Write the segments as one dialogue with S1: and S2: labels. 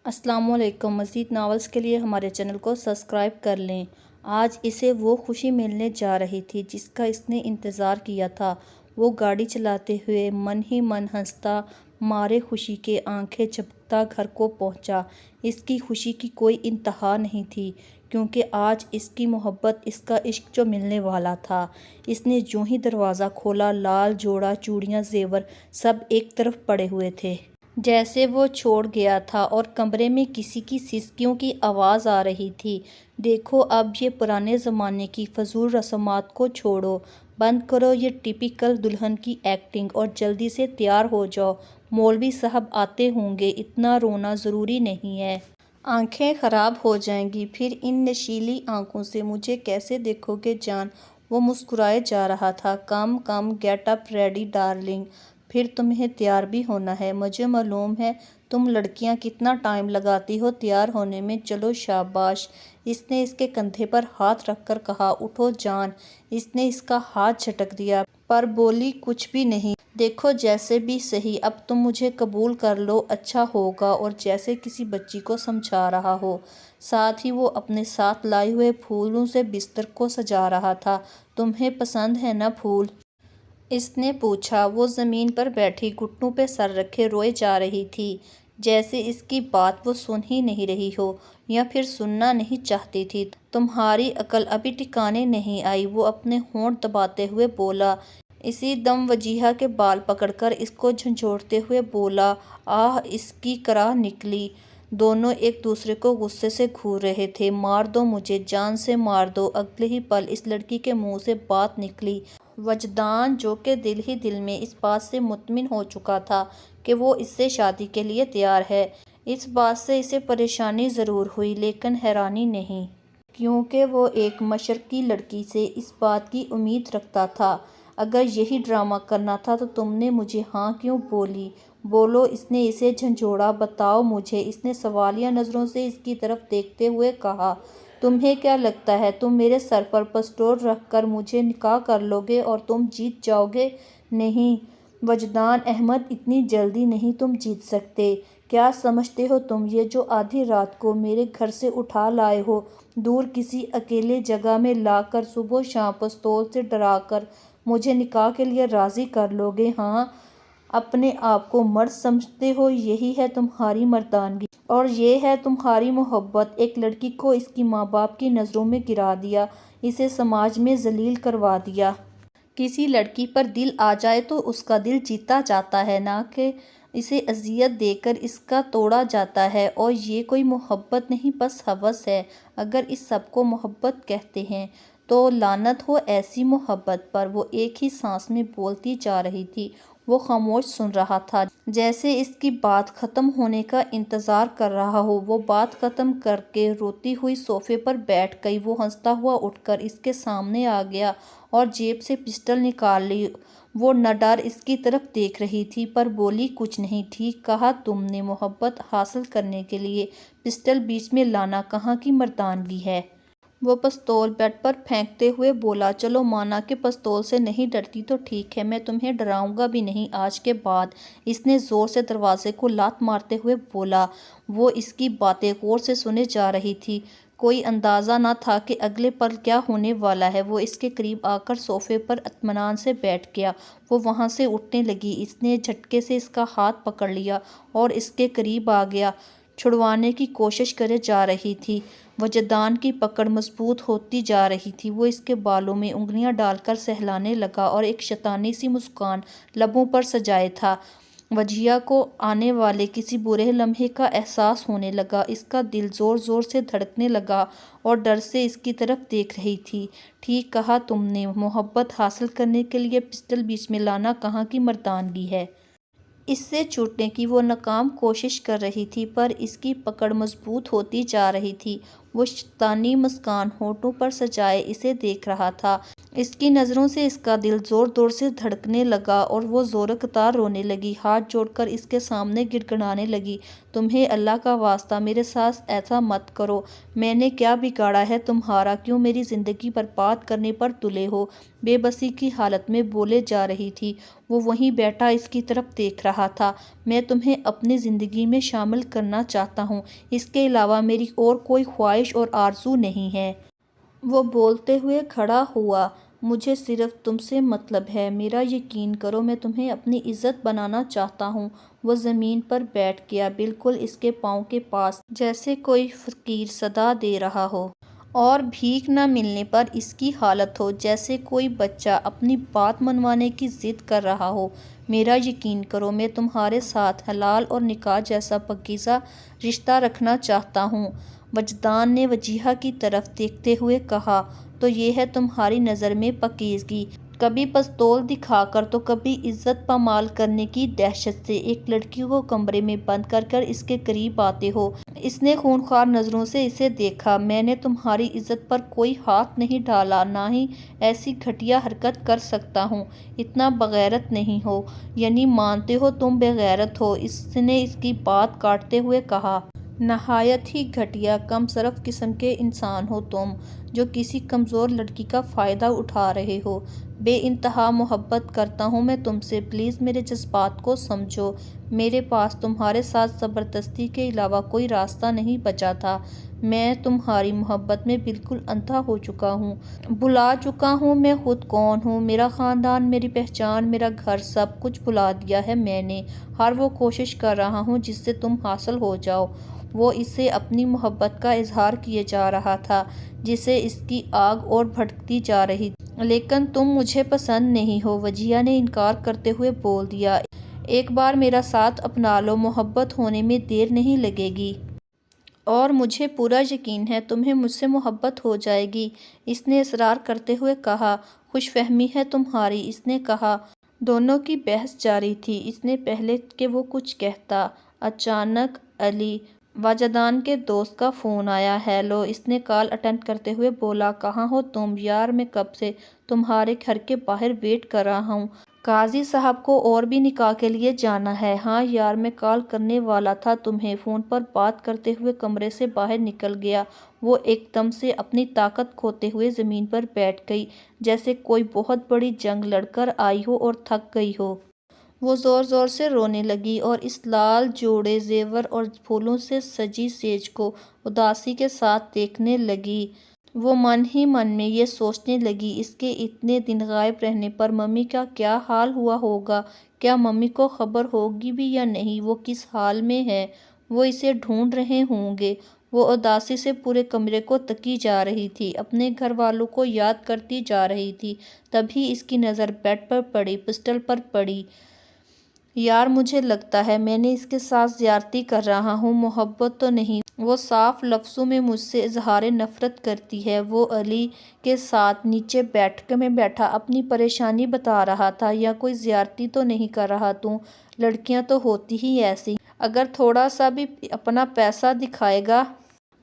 S1: السلام علیکم۔ مزید ناولز کے لیے ہمارے چینل کو سبسکرائب کر لیں۔ آج اسے وہ خوشی ملنے جا رہی تھی جس کا اس نے انتظار کیا تھا۔ وہ گاڑی چلاتے ہوئے من ہی من ہنستا مارے خوشی کے آنکھیں جھپکتا گھر کو پہنچا۔ اس کی خوشی کی کوئی انتہا نہیں تھی کیونکہ آج اس کی محبت، اس کا عشق جو ملنے والا تھا۔ اس نے جوں ہی دروازہ کھولا، لال جوڑا، چوڑیاں، زیور سب ایک طرف پڑے ہوئے تھے جیسے وہ چھوڑ گیا تھا، اور کمرے میں کسی کی سسکیوں کی آواز آ رہی تھی۔ دیکھو اب یہ پرانے زمانے کی فضول رسومات کو چھوڑو، بند کرو یہ ٹپیکل دلہن کی ایکٹنگ اور جلدی سے تیار ہو جاؤ، مولوی صاحب آتے ہوں گے، اتنا رونا ضروری نہیں ہے۔ آنکھیں خراب ہو جائیں گی پھر ان نشیلی آنکھوں سے مجھے کیسے دیکھو گے جان۔ وہ مسکرائے جا رہا تھا۔ کم کم گیٹ اپ ریڈی ڈارلنگ، پھر تمہیں تیار بھی ہونا ہے۔ مجھے معلوم ہے تم لڑکیاں کتنا ٹائم لگاتی ہو تیار ہونے میں، چلو شاباش۔ اس نے اس کے کندھے پر ہاتھ رکھ کر کہا، اٹھو جان۔ اس نے اس کا ہاتھ جھٹک دیا پر بولی کچھ بھی نہیں۔ دیکھو جیسے بھی سہی، اب تم مجھے قبول کر لو اچھا ہوگا، اور جیسے کسی بچی کو سمجھا رہا ہو۔ ساتھ ہی وہ اپنے ساتھ لائے ہوئے پھولوں سے بستر کو سجا رہا تھا۔ تمہیں پسند ہے نا پھول؟ اس نے پوچھا۔ وہ زمین پر بیٹھی گھٹنوں پہ سر رکھے روئے جا رہی تھی، جیسے اس کی بات وہ سن ہی نہیں رہی ہو یا پھر سننا نہیں چاہتی تھی۔ تمہاری عقل ابھی ٹھکانے نہیں آئی؟ وہ اپنے ہونٹ دباتے ہوئے بولا۔ اسی دم وجیہہ کے بال پکڑ کر اس کو جھنجھوڑتے ہوئے بولا۔ آہ! اس کی کراہ نکلی۔ دونوں ایک دوسرے کو غصے سے گھور رہے تھے۔ مار دو مجھے، جان سے مار دو۔ اگلے ہی پل اس لڑکی کے منہ سے بات نکلی۔ وجدان، جو کہ دل ہی دل میں اس بات سے مطمئن ہو چکا تھا کہ وہ اس سے شادی کے لیے تیار ہے، اس بات سے اسے پریشانی ضرور ہوئی لیکن حیرانی نہیں، کیونکہ وہ ایک مشرقی لڑکی سے اس بات کی امید رکھتا تھا۔ اگر یہی ڈرامہ کرنا تھا تو تم نے مجھے ہاں کیوں بولی؟ بولو۔ اس نے اسے جھنجھوڑا۔ بتاؤ مجھے، اس نے سوالیہ نظروں سے اس کی طرف دیکھتے ہوئے کہا۔ تمہیں کیا لگتا ہے تم میرے سر پر پستول رکھ کر مجھے نکاح کر لو گے اور تم جیت جاؤ گے؟ نہیں وجدان احمد، اتنی جلدی نہیں تم جیت سکتے۔ کیا سمجھتے ہو تم، یہ جو آدھی رات کو میرے گھر سے اٹھا لائے ہو، دور کسی اکیلے جگہ میں لا کر صبح و شام پستول سے ڈرا کر مجھے نکاح کے لیے راضی کر لو گے؟ ہاں، اپنے آپ کو مرد سمجھتے ہو؟ یہی ہے تمہاری مردانگی اور یہ ہے تمہاری محبت۔ ایک لڑکی کو اس کی ماں باپ کی نظروں میں گرا دیا، اسے سماج میں ذلیل کروا دیا۔ کسی لڑکی پر دل آ جائے تو اس کا دل جیتا جاتا ہے، نہ کہ اسے اذیت دے کر اس کا توڑا جاتا ہے۔ اور یہ کوئی محبت نہیں، بس ہوس ہے۔ اگر اس سب کو محبت کہتے ہیں تو لعنت ہو ایسی محبت پر۔ وہ ایک ہی سانس میں بولتی جا رہی تھی۔ وہ خاموش سن رہا تھا، جیسے اس کی بات ختم ہونے کا انتظار کر رہا ہو۔ وہ بات ختم کر کے روتی ہوئی صوفے پر بیٹھ گئی۔ وہ ہنستا ہوا اٹھ کر اس کے سامنے آ گیا اور جیب سے پسٹل نکال لی۔ وہ نڈر اس کی طرف دیکھ رہی تھی پر بولی کچھ نہیں۔ ٹھیک کہا تم نے، محبت حاصل کرنے کے لیے پسٹل بیچ میں لانا کہاں کی مردانگی ہے؟ وہ پستول بیڈ پر پھینکتے ہوئے بولا۔ چلو مانا کہ پستول سے نہیں ڈرتی تو ٹھیک ہے، میں تمہیں ڈراؤں گا بھی نہیں آج کے بعد۔ اس نے زور سے دروازے کو لات مارتے ہوئے بولا۔ وہ اس کی باتیں غور سے سنے جا رہی تھی۔ کوئی اندازہ نہ تھا کہ اگلے پل کیا ہونے والا ہے۔ وہ اس کے قریب آ کر صوفے پر اطمینان سے بیٹھ گیا۔ وہ وہاں سے اٹھنے لگی۔ اس نے جھٹکے سے اس کا ہاتھ پکڑ لیا اور اس کے قریب آ گیا، چھڑوانے کی کوشش کرے جا رہی تھی۔ وجدان کی پکڑ مضبوط ہوتی جا رہی تھی۔ وہ اس کے بالوں میں انگلیاں ڈال کر سہلانے لگا اور ایک شیطانی سی مسکان لبوں پر سجائے تھا۔ وجیہہ کو آنے والے کسی برے لمحے کا احساس ہونے لگا۔ اس کا دل زور زور سے دھڑکنے لگا اور ڈر سے اس کی طرف دیکھ رہی تھی۔ ٹھیک کہا تم نے، محبت حاصل کرنے کے لیے پسٹل بیچ میں لانا کہاں کی مردانگی ہے؟ اس سے چھوٹنے کی وہ ناکام کوشش کر رہی تھی پر اس کی پکڑ مضبوط ہوتی جا رہی تھی۔ وہ شیطانی مسکان ہونٹوں پر سجائے اسے دیکھ رہا تھا۔ اس کی نظروں سے اس کا دل زور زور سے دھڑکنے لگا اور وہ زورقطار رونے لگی، ہاتھ جوڑ کر اس کے سامنے گڑگڑانے لگی، تمہیں اللہ کا واسطہ میرے ساتھ ایسا مت کرو، میں نے کیا بگاڑا ہے تمہارا، کیوں میری زندگی برباد کرنے پر تلے ہو؟ بے بسی کی حالت میں بولے جا رہی تھی۔ وہ وہیں بیٹھا اس کی طرف دیکھ رہا تھا۔ میں تمہیں اپنی زندگی میں شامل کرنا چاہتا ہوں، اس کے علاوہ میری اور کوئی خواہش اور آرزو نہیں ہے۔ وہ بولتے ہوئے کھڑا ہوا، مجھے صرف تم سے مطلب ہے، میرا یقین کرو میں تمہیں اپنی عزت بنانا چاہتا ہوں۔ وہ زمین پر بیٹھ گیا، بالکل اس کے پاؤں کے پاس، جیسے کوئی فقیر صدا دے رہا ہو اور بھیک نہ ملنے پر اس کی حالت ہو جیسے کوئی بچہ اپنی بات منوانے کی ضد کر رہا ہو۔ میرا یقین کرو میں تمہارے ساتھ حلال اور نکاح جیسا پاکیزہ رشتہ رکھنا چاہتا ہوں۔ وجدان نے وجیہہ کی طرف دیکھتے ہوئے کہا، تو یہ ہے تمہاری نظر میں پاکیزگی، کبھی پستول دکھا کر تو کبھی عزت پامال کرنے کی دہشت سے ایک لڑکی کو کمرے میں بند کر کر اس کے قریب آتے ہو۔ اس نے خونخوار نظروں سے اسے دیکھا، میں نے تمہاری عزت پر کوئی ہاتھ نہیں ڈالا، نہ ہی ایسی گھٹیا حرکت کر سکتا ہوں، اتنا بغیرت نہیں ہو، یعنی مانتے ہو تم بغیرت ہو؟ اس نے اس کی بات کاٹتے ہوئے کہا، نہایت ہی گھٹیا کم صرف قسم کے انسان ہو تم، جو کسی کمزور لڑکی کا فائدہ اٹھا رہے ہو۔ بے انتہا محبت کرتا ہوں میں تم سے، پلیز میرے جذبات کو سمجھو، میرے پاس تمہارے ساتھ زبردستی کے علاوہ کوئی راستہ نہیں بچا تھا، میں تمہاری محبت میں بالکل اندھا ہو چکا ہوں، بھلا چکا ہوں میں خود کون ہوں، میرا خاندان، میری پہچان، میرا گھر، سب کچھ بھلا دیا ہے میں نے، ہر وہ کوشش کر رہا ہوں جس سے تم حاصل ہو جاؤ۔ وہ اسے اپنی محبت کا اظہار کیے جا رہا تھا، جسے اس کی آگ اور بھڑکتی جا رہی تھی۔ لیکن تم مجھے پسند نہیں ہو، وجیہہ نے انکار کرتے ہوئے بول دیا، ایک بار میرا ساتھ اپنا لو، محبت ہونے میں دیر نہیں لگے گی، اور مجھے پورا یقین ہے تمہیں مجھ سے محبت ہو جائے گی۔ اس نے اصرار کرتے ہوئے کہا، خوش فہمی ہے تمہاری، اس نے کہا۔ دونوں کی بحث جاری تھی، اس نے پہلے کہ وہ کچھ کہتا، اچانک علی وجدان کے دوست کا فون آیا۔ ہیلو، اس نے کال اٹینڈ کرتے ہوئے بولا، کہاں ہو تم؟ یار میں کب سے تمہارے گھر کے باہر ویٹ کر رہا ہوں، قاضی صاحب کو اور بھی نکاح کے لیے جانا ہے۔ ہاں یار میں کال کرنے والا تھا تمہیں، فون پر بات کرتے ہوئے کمرے سے باہر نکل گیا۔ وہ ایک دم سے اپنی طاقت کھوتے ہوئے زمین پر بیٹھ گئی، جیسے کوئی بہت بڑی جنگ لڑ کر آئی ہو اور تھک گئی ہو۔ وہ زور زور سے رونے لگی اور اس لال جوڑے زیور اور پھولوں سے سجی سیج کو اداسی کے ساتھ دیکھنے لگی۔ وہ من ہی من میں یہ سوچنے لگی، اس کے اتنے دن غائب رہنے پر ممی کا کیا حال ہوا ہوگا، کیا ممی کو خبر ہوگی بھی یا نہیں، وہ کس حال میں ہے، وہ اسے ڈھونڈ رہے ہوں گے۔ وہ اداسی سے پورے کمرے کو تکی جا رہی تھی، اپنے گھر والوں کو یاد کرتی جا رہی تھی۔ تبھی اس کی نظر بیڈ پر پڑی، پسٹل پر پڑی۔ یار مجھے لگتا ہے میں نے اس کے ساتھ زیادتی کر رہا ہوں، محبت تو نہیں، وہ صاف لفظوں میں مجھ سے اظہار نفرت کرتی ہے۔ وہ علی کے ساتھ نیچے بیٹھک میں بیٹھا اپنی پریشانی بتا رہا تھا، یا کوئی زیادتی تو نہیں کر رہا تو؟ لڑکیاں تو ہوتی ہی ایسی، اگر تھوڑا سا بھی اپنا پیسہ دکھائے گا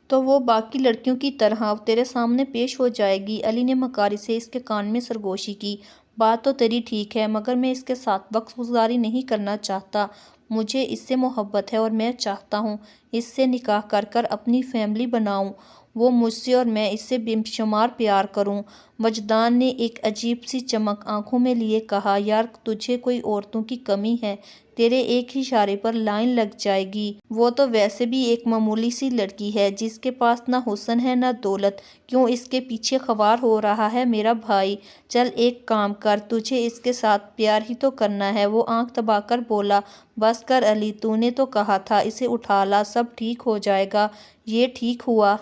S1: تو وہ باقی لڑکیوں کی طرح تیرے سامنے پیش ہو جائے گی۔ علی نے مکاری سے اس کے کان میں سرگوشی کی، بات تو تیری ٹھیک ہے، مگر میں اس کے ساتھ وقت گزاری نہیں کرنا چاہتا، مجھے اس سے محبت ہے اور میں چاہتا ہوں اس سے نکاح کر کر اپنی فیملی بناؤں، وہ مجھ سے اور میں اس سے بے شمار پیار کروں۔ وجدان نے ایک عجیب سی چمک آنکھوں میں لیے کہا، یار تجھے کوئی عورتوں کی کمی ہے، تیرے ایک ہی اشارے پر لائن لگ جائے گی، وہ تو ویسے بھی ایک معمولی سی لڑکی ہے جس کے پاس نہ حسن ہے نہ دولت، کیوں اس کے پیچھے خوار ہو رہا ہے میرا بھائی؟ چل ایک کام کر، تجھے اس کے ساتھ پیار ہی تو کرنا ہے۔ وہ آنکھ دبا کر بولا، بس کر علی، تو نے تو کہا تھا اسے اٹھا لا، سب ٹھیک ہو جائے گا، یہ ٹھیک ہوا؟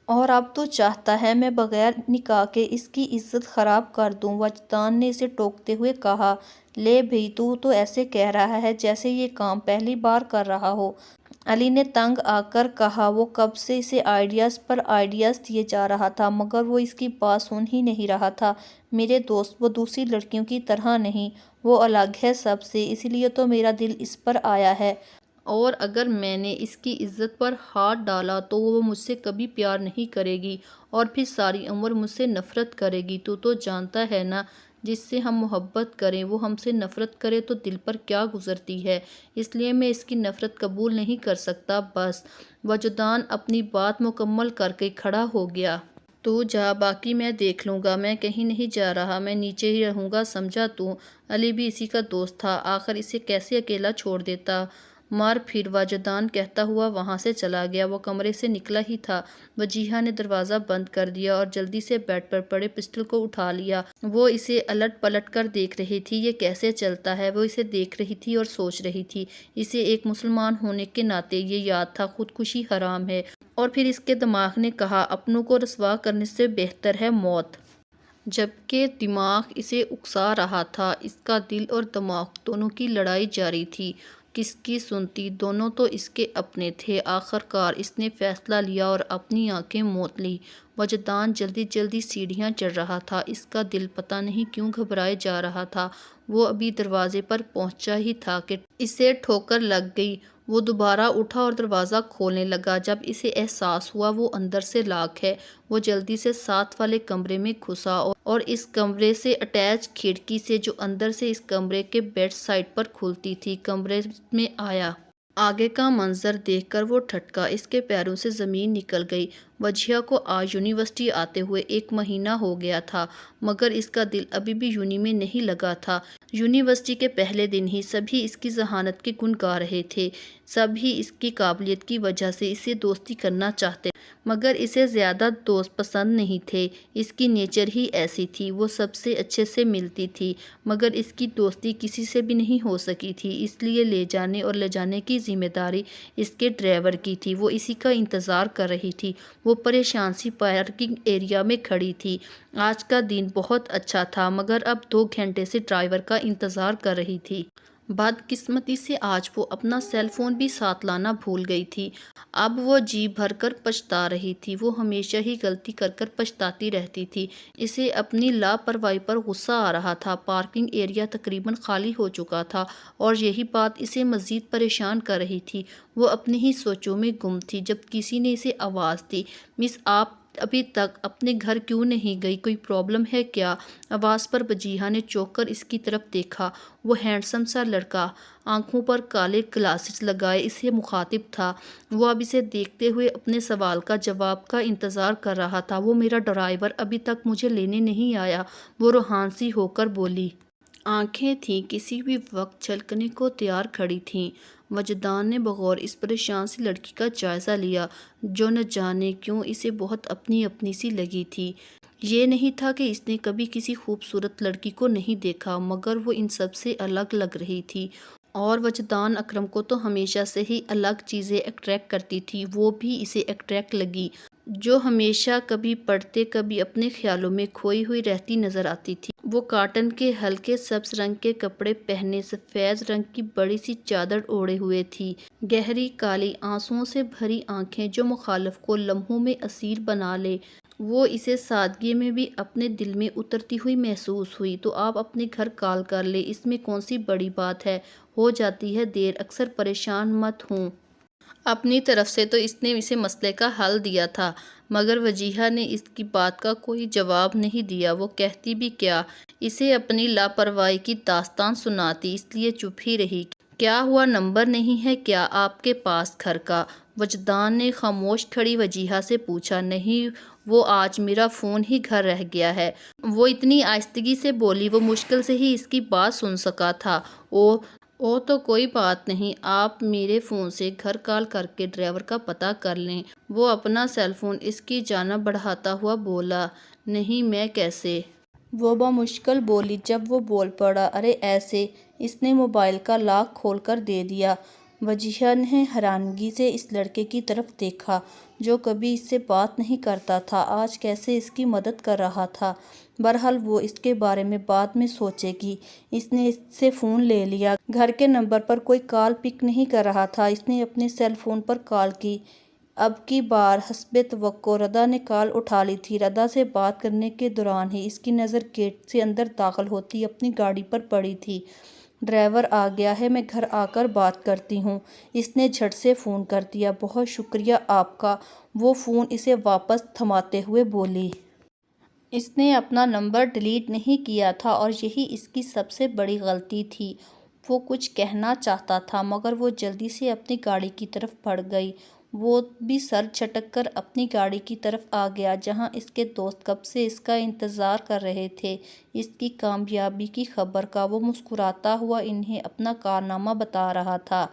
S1: اور اب تو چاہتا ہے میں بغیر نکاح کے اس کی عزت خراب کر دوں؟ وجدان نے اسے ٹوکتے ہوئے کہا، لے بھئی تو ایسے کہہ رہا ہے جیسے یہ کام پہلی بار کر رہا ہو۔ علی نے تنگ آ کر کہا، وہ کب سے اسے آئیڈیاز پر آئیڈیاز دیے جا رہا تھا مگر وہ اس کی بات سن ہی نہیں رہا تھا۔ میرے دوست، وہ دوسری لڑکیوں کی طرح نہیں، وہ الگ ہے سب سے، اسی لیے تو میرا دل اس پر آیا ہے، اور اگر میں نے اس کی عزت پر ہاتھ ڈالا تو وہ مجھ سے کبھی پیار نہیں کرے گی اور پھر ساری عمر مجھ سے نفرت کرے گی۔ تو جانتا ہے نا، جس سے ہم محبت کریں وہ ہم سے نفرت کرے تو دل پر کیا گزرتی ہے، اس لیے میں اس کی نفرت قبول نہیں کر سکتا۔ بس وجدان اپنی بات مکمل کر کے کھڑا ہو گیا۔ تو جا، باقی میں دیکھ لوں گا، میں کہیں نہیں جا رہا، میں نیچے ہی رہوں گا، سمجھا تو؟ علی بھی اسی کا دوست تھا، آخر اسے کیسے اکیلا چھوڑ دیتا؟ مر پھر وجدان کہتا ہوا وہاں سے چلا گیا۔ وہ کمرے سے نکلا ہی تھا، وجیہہ نے دروازہ بند کر دیا اور جلدی سے بیڈ پر پڑے پسٹل کو اٹھا لیا۔ وہ اسے الٹ پلٹ کر دیکھ رہی تھی، یہ کیسے چلتا ہے؟ وہ اسے دیکھ رہی تھی اور سوچ رہی تھی، اسے ایک مسلمان ہونے کے ناطے یہ یاد تھا خودکشی حرام ہے، اور پھر اس کے دماغ نے کہا اپنوں کو رسوا کرنے سے بہتر ہے موت۔ جبکہ دماغ اسے اکسا رہا تھا، اس کا دل اور دماغ دونوں کی لڑائی جاری تھی۔ کس کی سنتی؟ دونوں تو اس کے اپنے تھے۔ آخر کار اس نے فیصلہ لیا اور اپنی آنکھیں موند لیں۔ وجدان جلدی جلدی سیڑھیاں چڑھ رہا تھا، اس کا دل پتہ نہیں کیوں گھبرائے جا رہا تھا۔ وہ ابھی دروازے پر پہنچا ہی تھا کہ اسے ٹھوکر لگ گئی۔ وہ دوبارہ اٹھا اور دروازہ کھولنے لگا۔ جب اسے احساس ہوا وہ اندر سے لاک ہے، وہ جلدی سے ساتھ والے کمرے میں گھسا اور اس کمرے سے اٹیچ کھڑکی سے جو اندر سے اس کمرے کے بیڈ سائڈ پر کھلتی تھی، کمرے میں آیا۔ آگے کا منظر دیکھ کر وہ ٹھٹکا، اس کے پیروں سے زمین نکل گئی۔ وجیہہ کو آج یونیورسٹی آتے ہوئے 1 مہینہ ہو گیا تھا، مگر اس کا دل ابھی بھی یونی میں نہیں لگا تھا۔ یونیورسٹی کے پہلے دن ہی سبھی اس کی ذہانت کے گن گا رہے تھے، سبھی اس کی قابلیت کی وجہ سے اسے دوستی کرنا چاہتے، مگر اسے زیادہ دوست پسند نہیں تھے۔ اس کی نیچر ہی ایسی تھی، وہ سب سے اچھے سے ملتی تھی، مگر اس کی دوستی کسی سے بھی نہیں ہو سکی تھی، اس لیے لے جانے اور لے جانے کی ذمہ داری اس کے ڈرائیور کی تھی۔ وہ اسی کا انتظار کر رہی تھی۔ وہ پریشان سی پارکنگ ایریا میں کھڑی تھی۔ آج کا دن بہت اچھا تھا، مگر اب 2 گھنٹے سے ڈرائیور کا انتظار کر رہی تھی۔ بدقسمتی سے آج وہ اپنا سیل فون بھی ساتھ لانا بھول گئی تھی۔ اب وہ جی بھر کر پچھتا رہی تھی۔ وہ ہمیشہ ہی غلطی کر کر پچھتاتی رہتی تھی۔ اسے اپنی لاپرواہی پر غصہ آ رہا تھا۔ پارکنگ ایریا تقریباً خالی ہو چکا تھا اور یہی بات اسے مزید پریشان کر رہی تھی۔ وہ اپنی ہی سوچوں میں گم تھی جب کسی نے اسے آواز دی، مس آپ ابھی تک اپنے گھر کیوں نہیں گئی؟ کوئی پرابلم ہے کیا؟ آواز پر وجیہہ نے چونک کر اس کی طرف دیکھا۔ وہ ہینڈسم سا لڑکا، آنکھوں پر کالے گلاسز لگائے اسے مخاطب تھا۔ وہ اب اسے دیکھتے ہوئے اپنے سوال کا جواب کا انتظار کر رہا تھا۔ وہ میرا ڈرائیور ابھی تک مجھے لینے نہیں آیا، وہ روحان سی ہو کر بولی۔ آنکھیں تھیں کسی بھی وقت چھلکنے کو تیار کھڑی تھیں۔ وجدان نے بغور اس پریشان سی لڑکی کا جائزہ لیا، جو نہ جانے کیوں اسے بہت اپنی اپنی سی لگی تھی۔ یہ نہیں تھا کہ اس نے کبھی کسی خوبصورت لڑکی کو نہیں دیکھا، مگر وہ ان سب سے الگ لگ رہی تھی۔ اور وجدان اکرم کو تو ہمیشہ سے ہی الگ چیزیں اٹریکٹ کرتی تھی، وہ بھی اسے اٹریکٹ لگی، جو ہمیشہ کبھی پڑھتے کبھی اپنے خیالوں میں کھوئی ہوئی رہتی نظر آتی تھی۔ وہ کاٹن کے ہلکے سبز رنگ کے کپڑے پہنے سفید رنگ کی بڑی سی چادر اوڑھے ہوئے تھی، گہری کالی آنسوؤں سے بھری آنکھیں جو مخالف کو لمحوں میں اسیر بنا لے۔ وہ اسے سادگی میں بھی اپنے دل میں اترتی ہوئی محسوس ہوئی۔ تو آپ اپنے گھر کال کر لیں، اس میں کون سی بڑی بات ہے، ہو جاتی ہے دیر، اکثر پریشان مت ہوں۔ اپنی طرف سے تو اس نے اسے مسئلے کا حل دیا تھا، مگر وجیہہ نے اس کی بات کا کوئی جواب نہیں دیا۔ وہ کہتی بھی کیا، اسے اپنی لاپرواہی کی داستان سناتی، اس لیے چپ ہی رہی۔ کیا ہوا، نمبر نہیں ہے کیا آپ کے پاس گھر کا؟ وجدان نے خاموش کھڑی وجیہہ سے پوچھا۔ نہیں، وہ آج میرا فون ہی گھر رہ گیا ہے، وہ اتنی آہستگی سے بولی، وہ مشکل سے ہی اس کی بات سن سکا تھا۔ او تو کوئی بات نہیں، آپ میرے فون سے گھر کال کر کے ڈرائیور کا پتہ کر لیں۔ وہ اپنا سیل فون اس کی جانب بڑھاتا ہوا بولا۔ نہیں، میں کیسے؟ وہ بمشکل بولی۔ جب وہ بول پڑا، ارے ایسے، اس نے موبائل کا لاک کھول کر دے دیا۔ وجیہہ نے حیرانگی سے اس لڑکے کی طرف دیکھا جو کبھی اس سے بات نہیں کرتا تھا، آج کیسے اس کی مدد کر رہا تھا۔ بہرحال وہ اس کے بارے میں بعد میں سوچے گی۔ اس نے اس سے فون لے لیا، گھر کے نمبر پر کوئی کال پک نہیں کر رہا تھا، اس نے اپنے سیل فون پر کال کی۔ اب کی بار حسب توقع ردا نے کال اٹھا لی تھی۔ ردا سے بات کرنے کے دوران ہی اس کی نظر گیٹ سے اندر داخل ہوتی اپنی گاڑی پر پڑی تھی۔ ڈرائیور آ گیا ہے، میں گھر آ کر بات کرتی ہوں۔ اس نے جھٹ سے فون کر دیا۔ بہت شکریہ آپ کا، وہ فون اسے واپس تھماتے ہوئے بولی۔ اس نے اپنا نمبر ڈیلیٹ نہیں کیا تھا اور یہی اس کی سب سے بڑی غلطی تھی۔ وہ کچھ کہنا چاہتا تھا مگر وہ جلدی سے اپنی گاڑی کی طرف بڑھ گئی۔ وہ بھی سر جھٹک کر اپنی گاڑی کی طرف آ گیا جہاں اس کے دوست کب سے اس کا انتظار کر رہے تھے، اس کی کامیابی کی خبر کا۔ وہ مسکراتا ہوا انہیں اپنا کارنامہ بتا رہا تھا۔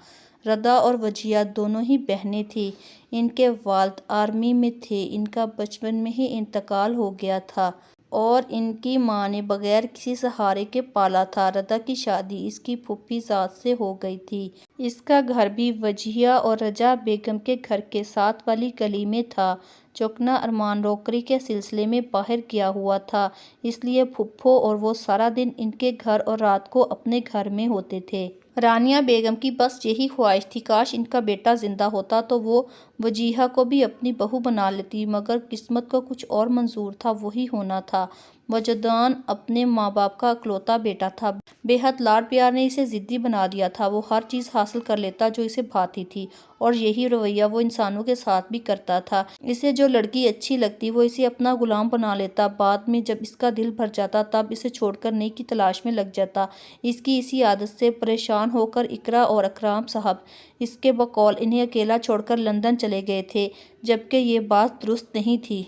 S1: ردا اور وجیہہ دونوں ہی بہنیں تھیں۔ ان کے والد آرمی میں تھے، ان کا بچپن میں ہی انتقال ہو گیا تھا اور ان کی ماں نے بغیر کسی سہارے کے پالا تھا۔ ردا کی شادی اس کی پھوپھی زاد سے ہو گئی تھی۔ اس کا گھر بھی وجیہہ اور رجا بیگم کے گھر کے ساتھ والی گلی میں تھا۔ چوکنا ارمان نوکری کے سلسلے میں باہر گیا ہوا تھا، اس لیے پھوپھو اور وہ سارا دن ان کے گھر اور رات کو اپنے گھر میں ہوتے تھے۔ رانیہ بیگم کی بس یہی خواہش تھی، کاش ان کا بیٹا زندہ ہوتا تو وہ وجیہہ کو بھی اپنی بہو بنا لیتی، مگر قسمت کو کچھ اور منظور تھا، وہی ہونا تھا۔ وجدان اپنے ماں باپ کا اکلوتا بیٹا تھا۔ بے حد لاڈ پیار نے اسے ضدی بنا دیا تھا۔ وہ ہر چیز حاصل کر لیتا جو اسے بھاتی تھی اور یہی رویہ وہ انسانوں کے ساتھ بھی کرتا تھا۔ اسے جو لڑکی اچھی لگتی وہ اسے اپنا غلام بنا لیتا، بعد میں جب اس کا دل بھر جاتا تب اسے چھوڑ کر نئی کی تلاش میں لگ جاتا۔ اس کی اسی عادت سے پریشان ہو کر اقرا اور اکرام صاحب اس کے بقول انہیں اکیلا چھوڑ کر لندن چلے گئے تھے، جبکہ یہ بات درست نہیں تھی۔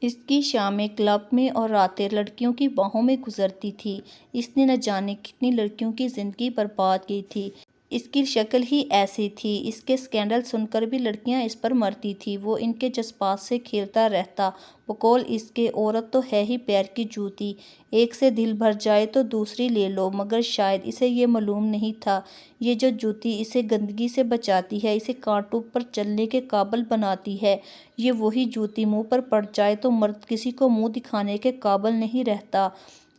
S1: اس کی شامیں کلب میں اور راتیں لڑکیوں کی باہوں میں گزرتی تھیں۔ اس نے نہ جانے کتنی لڑکیوں کی زندگی برباد کی تھی۔ اس کی شکل ہی ایسی تھی۔ اس کے اسکینڈل سن کر بھی لڑکیاں اس پر مرتی تھیں۔ وہ ان کے جذبات سے کھیلتا رہتا، بقول اس کے عورت تو ہے ہی پیر کی جوتی، ایک سے دل بھر جائے تو دوسری لے لو، مگر شاید اسے یہ معلوم نہیں تھا یہ جو جوتی اسے گندگی سے بچاتی ہے، اسے کانٹوں پر چلنے کے قابل بناتی ہے، یہ وہی جوتی منہ پر پڑ جائے تو مرد کسی کو منہ دکھانے کے قابل نہیں رہتا۔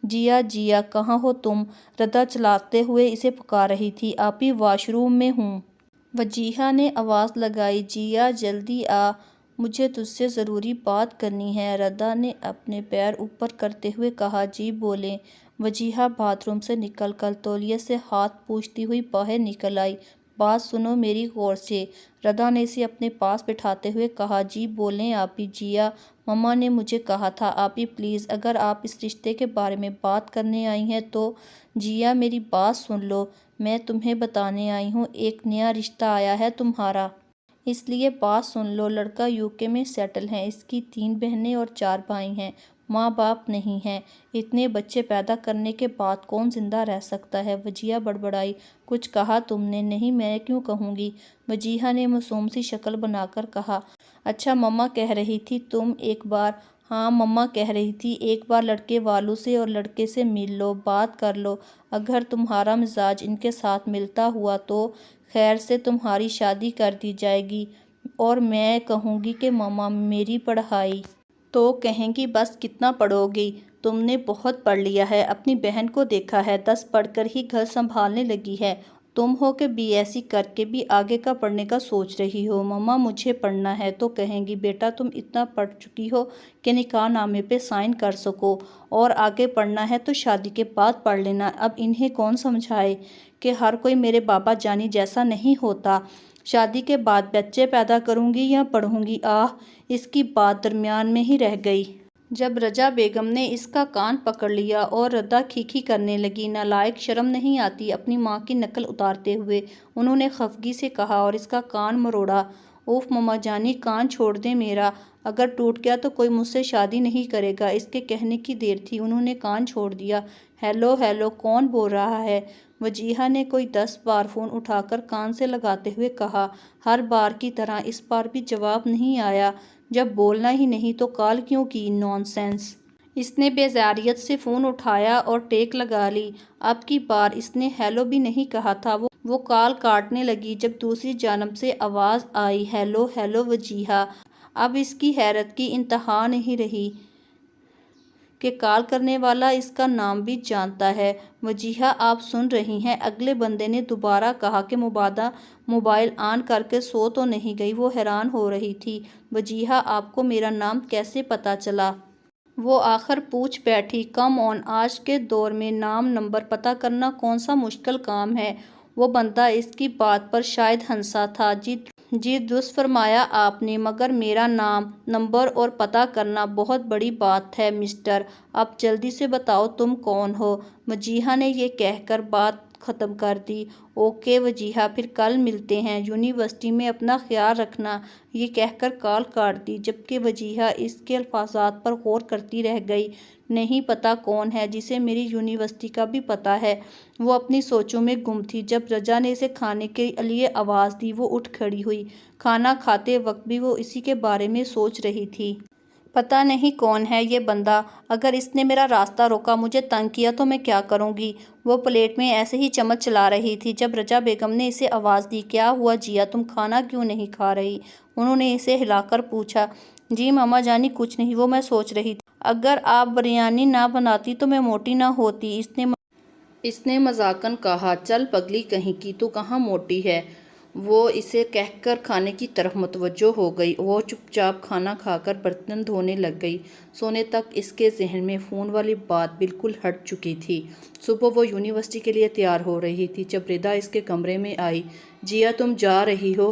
S1: جیا جیا کہاں ہو تم؟ ردا چلاتے ہوئے اسے پکار رہی تھی۔ آپی واش روم میں ہوں۔ وجیہہ نے آواز لگائی۔ جیا جلدی آ، مجھے تجھ سے ضروری بات کرنی ہے، ردا نے اپنے پیر اوپر کرتے ہوئے کہا۔ جی بولیں۔ وجیہہ باتھ روم سے نکل کر تولیے سے ہاتھ پوچھتی ہوئی باہر نکل آئی۔ بات سنو میری غور سے، ردا نے اسے اپنے پاس بٹھاتے ہوئے کہا۔ جی بولیں آپی۔ جیا، مما نے مجھے کہا تھا۔ آپی پلیز، اگر آپ اس رشتے کے بارے میں بات کرنے آئی ہیں تو۔ جیا میری بات سن لو، میں تمہیں بتانے آئی ہوں، ایک نیا رشتہ آیا ہے تمہارا، اس لیے بات سن لو۔ لڑکا UK میں سیٹل ہے، اس کی 3 بہنیں اور 4 بھائی ہیں، ماں باپ نہیں ہیں، اتنے بچے پیدا کرنے کے بعد کون زندہ رہ سکتا ہے؟ وجیہہ بڑبڑائی۔ کچھ کہا تم نے؟ نہیں، میں کیوں کہوں گی؟ وجیہہ نے معصوم سی شکل بنا کر کہا۔ اچھا مما کہہ رہی تھی تم ایک بار، ہاں مما کہہ رہی تھی ایک بار لڑکے والوں سے اور لڑکے سے مل لو، بات کر لو، اگر تمہارا مزاج ان کے ساتھ ملتا ہوا تو خیر سے تمہاری شادی کر دی جائے گی، اور میں کہوں گی کہ مما میری پڑھائی، تو کہیں گی بس کتنا پڑھو گی، تم نے بہت پڑھ لیا ہے، اپنی بہن کو دیکھا ہے 10 پڑھ کر ہی گھر سنبھالنے لگی ہے، تم ہو کہ BSc کر کے بھی آگے کا پڑھنے کا سوچ رہی ہو۔ مما مجھے پڑھنا ہے، تو کہیں گی بیٹا تم اتنا پڑھ چکی ہو کہ نکاح نامے پہ سائن کر سکو، اور آگے پڑھنا ہے تو شادی کے بعد پڑھ لینا۔ اب انہیں کون سمجھائے کہ ہر کوئی میرے بابا جانی جیسا نہیں ہوتا، شادی کے بعد بچے پیدا کروں گی یا پڑھوں گی؟ آہ، اس کی بات درمیان میں ہی رہ گئی۔ جب رجا بیگم نے اس کا کان پکڑ لیا اور ردا کھیکھی کرنے لگی۔ نالائق، شرم نہیں آتی؟ اپنی ماں کی نقل اتارتے ہوئے انہوں نے خفگی سے کہا اور اس کا کان مروڑا۔ اوف مما جانی، کان چھوڑ دیں میرا، اگر ٹوٹ گیا تو کوئی مجھ سے شادی نہیں کرے گا۔ اس کے کہنے کی دیر تھی، انہوں نے کان چھوڑ دیا۔ ہیلو ہیلو، کون بول رہا ہے؟ وجیہہ نے کوئی 10 بار فون اٹھا کر کان سے لگاتے ہوئے کہا۔ ہر بار کی طرح اس بار بھی جواب نہیں آیا۔ جب بولنا ہی نہیں تو کال کیوں کی؟ نون سینس۔ اس نے بیزاریت سے فون اٹھایا اور ٹیک لگا لی۔ اب کی بار اس نے ہیلو بھی نہیں کہا تھا۔ وہ کال کاٹنے لگی جب دوسری جانب سے آواز آئی، ہیلو ہیلو وجیہہ۔ اب اس کی حیرت کی انتہا نہیں رہی کہ کال کرنے والا اس کا نام بھی جانتا ہے۔ وجیہہ آپ سن رہی ہیں؟ اگلے بندے نے دوبارہ کہا کہ مبادہ موبائل آن کر کے سو تو نہیں گئی؟ وہ حیران ہو رہی تھی۔ وجیہہ آپ کو میرا نام کیسے پتہ چلا؟ وہ آخر پوچھ بیٹھی۔ کم آن، آج کے دور میں نام نمبر پتہ کرنا کون سا مشکل کام ہے؟ وہ بندہ اس کی بات پر شاید ہنسا تھا۔ جی درست فرمایا آپ نے، مگر میرا نام نمبر اور پتہ کرنا بہت بڑی بات ہے مسٹر۔ اب جلدی سے بتاؤ تم کون ہو؟ وجیہہ نے یہ کہہ کر بات ختم کر دی۔ اوکے وجیہہ، پھر کل ملتے ہیں، یونیورسٹی میں اپنا خیال رکھنا۔ یہ کہہ کر کال کاٹ دی، جبکہ وجیہہ اس کے الفاظات پر غور کرتی رہ گئی۔ نہیں پتہ کون ہے جسے میری یونیورسٹی کا بھی پتہ ہے؟ وہ اپنی سوچوں میں گم تھی۔ جب رجا نے اسے کھانے کے لیے آواز دی، وہ اٹھ کھڑی ہوئی۔ کھانا کھاتے وقت بھی وہ اسی کے بارے میں سوچ رہی تھی۔ پتہ نہیں کون ہے یہ بندہ، اگر اس نے میرا راستہ روکا، مجھے تنگ کیا تو میں کیا کروں گی؟ وہ پلیٹ میں ایسے ہی چمچ چلا رہی تھی جب رجا بیگم نے اسے آواز دی۔ کیا ہوا جیا، تم کھانا کیوں نہیں کھا رہی؟ انہوں نے اسے ہلا کر پوچھا۔ جی ماما جانی کچھ نہیں، وہ میں سوچ رہی تھی اگر آپ بریانی نہ بناتی تو میں موٹی نہ ہوتی، اس نے مذاقاً کہا۔ چل پگلی کہیں کی، تو کہاں موٹی ہے؟ وہ اسے کہہ کر کھانے کی طرف متوجہ ہو گئی۔ وہ چپ چاپ کھانا کھا کر برتن دھونے لگ گئی۔ سونے تک اس کے ذہن میں فون والی بات بالکل ہٹ چکی تھی۔ صبح وہ یونیورسٹی کے لیے تیار ہو رہی تھی جب ردا اس کے کمرے میں آئی۔ جیا تم جا رہی ہو؟